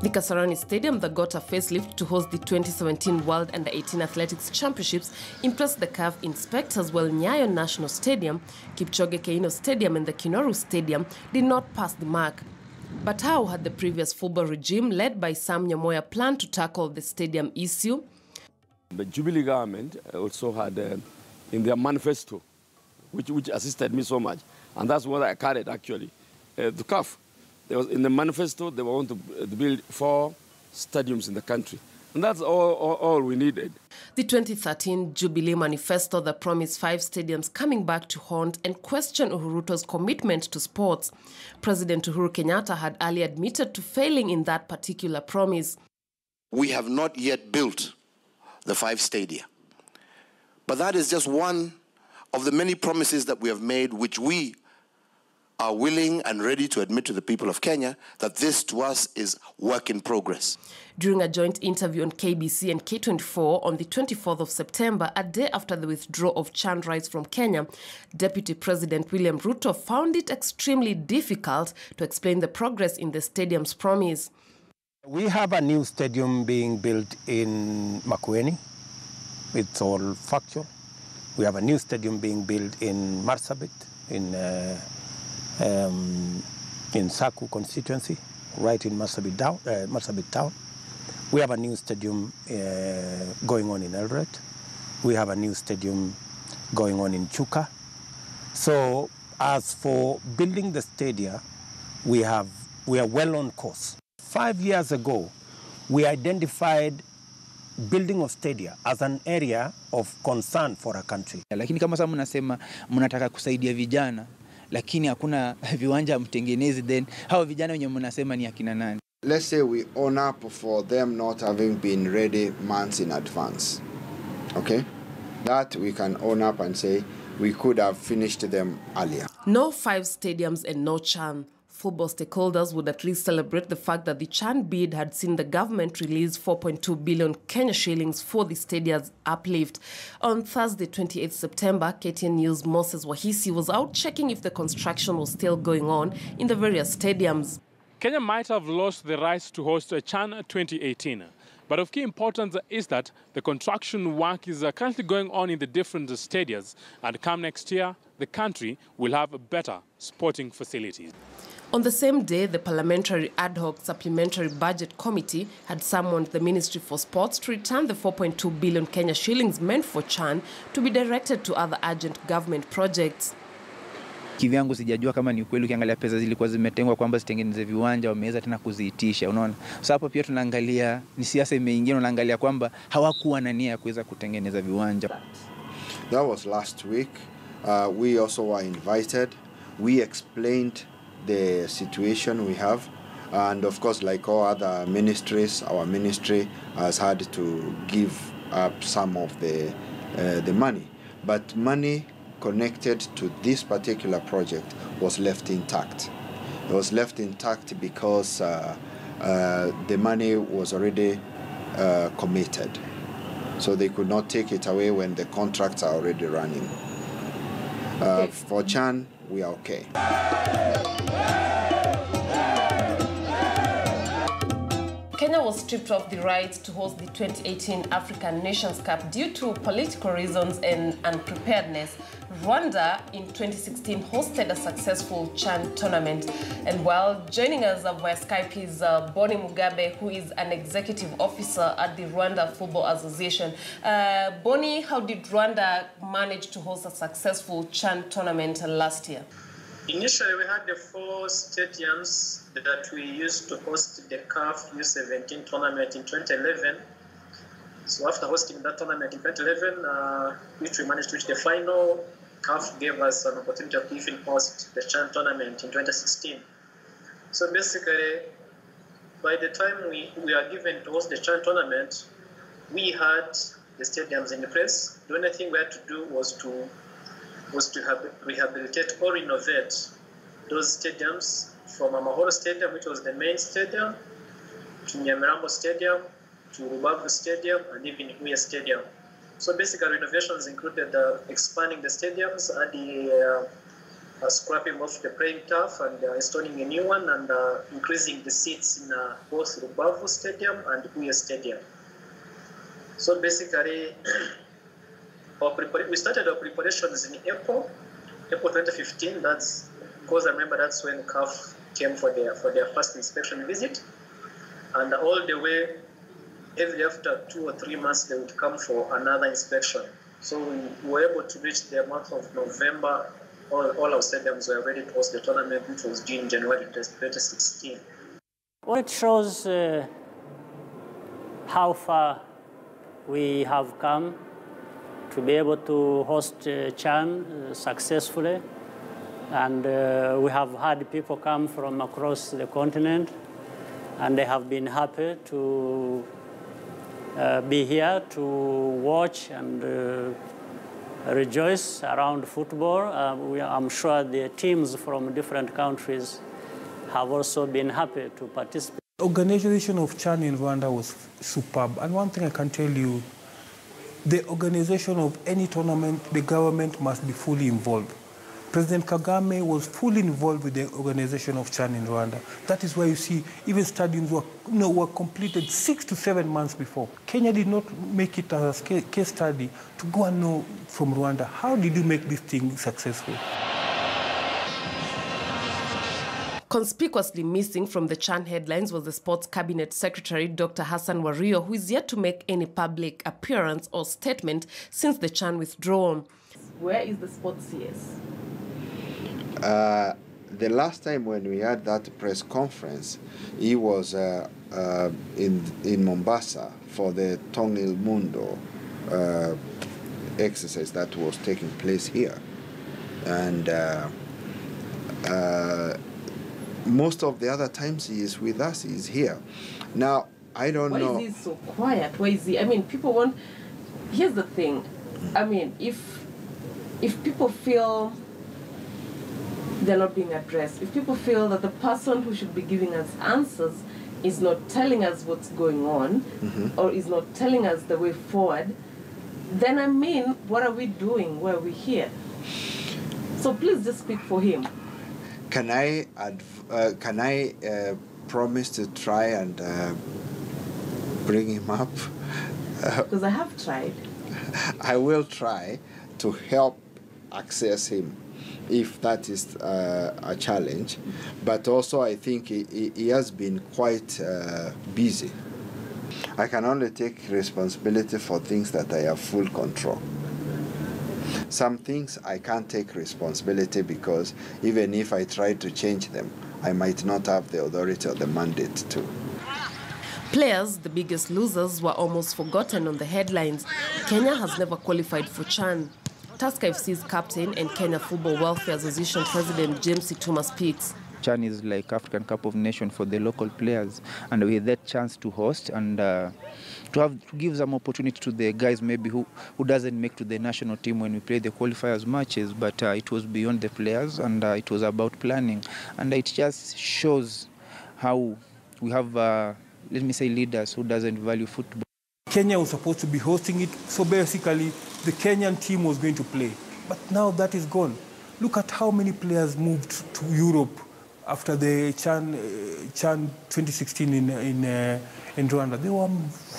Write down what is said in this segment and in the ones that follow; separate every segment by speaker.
Speaker 1: The Kasarani Stadium that got a facelift to host the 2017 World Under-18 Athletics Championships impressed the CAF inspectors, while Nyayo National Stadium, Kipchoge Keino Stadium and the Kinoru Stadium did not pass the mark. But how had the previous football regime, led by Sam Nyamoya, planned to tackle the stadium issue?
Speaker 2: The Jubilee government also had in their manifesto, which assisted me so much, and that's what I carried actually, the CAF. There was, in the manifesto, they want to build 4 stadiums in the country. And that's all we needed.
Speaker 1: The 2013 Jubilee Manifesto that promised 5 stadiums coming back to haunt and question Uhuruto's commitment to sports. President Uhuru Kenyatta had earlier admitted to failing in that particular promise.
Speaker 3: We have not yet built the 5 stadia. But that is just one of the many promises that we have made, which we are willing and ready to admit to the people of Kenya that this to us is work in progress.
Speaker 1: During a joint interview on KBC and K24 on the 24th of September, a day after the withdrawal of Chan rights from Kenya, Deputy President William Ruto found it extremely difficult to explain the progress in the stadium's promise.
Speaker 4: We have a new stadium being built in Makueni. It's all factual. We have a new stadium being built in Marsabit, in Saku constituency, right in Marsabit town. We have a new stadium going on in Eldoret. We have a new stadium going on in Chuka. So as for building the stadia, we are well on course. 5 years ago, we identified building of stadia as an area of concern for a country.
Speaker 5: Lakini kama sasa mnasema mnataka kusaidia vijana, lakini hakuna viwanja mtengenezi, then hao vijana wenye mnasema ni akina nani?
Speaker 6: Let's say we own up for them not having been ready months in advance. Okay? That we can own up and say we could have finished them earlier.
Speaker 1: No 5 stadiums and no Chan. Football stakeholders would at least celebrate the fact that the Chan bid had seen the government release 4.2 billion Kenya shillings for the stadium's uplift. On Thursday, 28 September, KTN News' Moses Wahisi was out checking if the construction was still going on in the various stadiums.
Speaker 7: Kenya might have lost the rights to host Chan 2018. But of key importance is that the construction work is currently going on in the different stadiums, and come next year, the country will have better sporting facilities.
Speaker 1: On the same day, the Parliamentary Ad Hoc Supplementary Budget Committee had summoned the Ministry for Sports to return the 4.2 billion Kenya shillings meant for Chan to be directed to other urgent government projects.
Speaker 5: Kivyangu sijajua kama ni ukweli, ukiangalia pesa zilikuwa zimetengwa kwamba zitengeneze viwanja, wameweza tena kuziitisha, unaona. So hapo pia tunaangalia ni siasa imeingia, unaangalia kwamba hawakuwa na nia ya kuweza kutengeneza viwanja.
Speaker 6: That was last week. We also were invited. We explained the situation we have, and of course, like all other ministries, our ministry has had to give up some of the money, but money connected to this particular project was left intact. It was left intact because the money was already committed, so they could not take it away when the contracts are already running. For Chan, we are okay.
Speaker 1: Kenya was stripped of the rights to host the 2018 African Nations Cup due to political reasons and unpreparedness. Rwanda in 2016 hosted a successful Chan tournament. And while joining us via Skype is Boni Mugabe, who is an executive officer at the Rwanda Football Association. Boni, how did Rwanda manage to host a successful Chan tournament last year?
Speaker 8: Initially, we had the 4 stadiums that we used to host the CAF U17 tournament in 2011. So after hosting that tournament in 2011, which we managed to reach the final, CAF gave us an opportunity to even host the Chan tournament in 2016. So basically, by the time we are given to host the Chan tournament, we had the stadiums in place. The only thing we had to do was to rehabilitate or renovate those stadiums from Amahoro Stadium, which was the main stadium, to Nyamirambo Stadium, to Rubavu Stadium, and even Huye Stadium. So basically renovations included expanding the stadiums, adding scrapping off the playing turf and installing a new one and increasing the seats in both Rubavu Stadium and Buye Stadium. So basically, we started our preparations in April 2015. That's because I remember that's when CAF came for their first inspection visit, and all the way, every after 2 or 3 months, they would come for another inspection. So we were able to reach the month of November. All our stadiums were ready to host the tournament, which was due in January 2016.
Speaker 9: Well, it shows how far we have come to be able to host CHAN successfully. And we have had people come from across the continent, and they have been happy to be here to watch and rejoice around football. I'm sure the teams from different countries have also been happy to participate.
Speaker 10: The organization of CHAN in Rwanda was superb. And one thing I can tell you, the organization of any tournament, the government must be fully involved. President Kagame was fully involved with the organization of CHAN in Rwanda. That is why you see even stadiums were completed 6 to 7 months before. Kenya did not make it as a case study to go and know from Rwanda, how did you make this thing successful?
Speaker 1: Conspicuously missing from the CHAN headlines was the Sports Cabinet Secretary, Dr. Hassan Wario, who is yet to make any public appearance or statement since the CHAN withdrawal. Where is the Sports CS?
Speaker 6: The last time when we had that press conference, he was in Mombasa for the Tongil Mundo exercise that was taking place here. And most of the other times he is with us, he is here. Now, I don't know.
Speaker 1: Why is he so quiet? Why is he? I mean, people want... Here's the thing. I mean, if people feel they're not being addressed, if people feel that the person who should be giving us answers is not telling us what's going on, or is not telling us the way forward, then I mean, what are we doing? Why are we here? So please just speak for him.
Speaker 6: Can I promise to try and bring him up?
Speaker 1: Because I have tried.
Speaker 6: I will try to help access him if that is a challenge. But also I think he has been quite busy. I can only take responsibility for things that I have full control. Some things I can't take responsibility because even if I try to change them, I might not have the authority or the mandate to.
Speaker 1: Players, the biggest losers, were almost forgotten on the headlines. Kenya has never qualified for CHAN. Tusker FC's captain and Kenya Football Welfare Association President James Ituma speaks.
Speaker 5: CHAN is like African Cup of Nations for the local players, and we had that chance to host and to give some opportunity to the guys maybe who doesn't make to the national team when we play the qualifiers matches, but it was beyond the players, and it was about planning, and it just shows how we have let me say leaders who doesn't value football.
Speaker 10: Kenya was supposed to be hosting it, so basically the Kenyan team was going to play, but now that is gone. Look at how many players moved to Europe after the CHAN 2016 in Rwanda. There were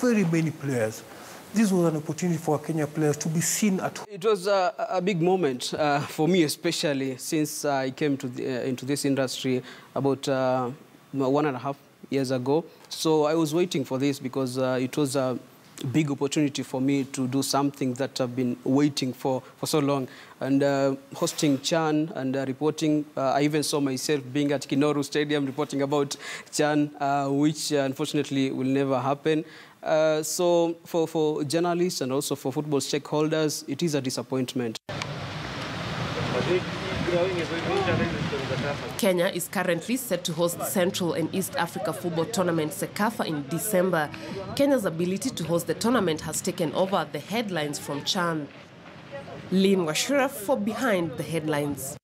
Speaker 10: very many players. This was an opportunity for Kenya players to be seen at home.
Speaker 11: It was a big moment for me, especially since I came to into this industry about 1.5 years ago. So I was waiting for this because it was a big opportunity for me to do something that I've been waiting for so long. And hosting CHAN and reporting, I even saw myself being at Kinoru Stadium reporting about CHAN, which unfortunately will never happen. So for journalists and also for football stakeholders, it is a disappointment.
Speaker 1: Kenya is currently set to host the Central and East Africa Football Tournament CECAFA in December. Kenya's ability to host the tournament has taken over the headlines from CHAN. Lynn Washura for Behind the Headlines.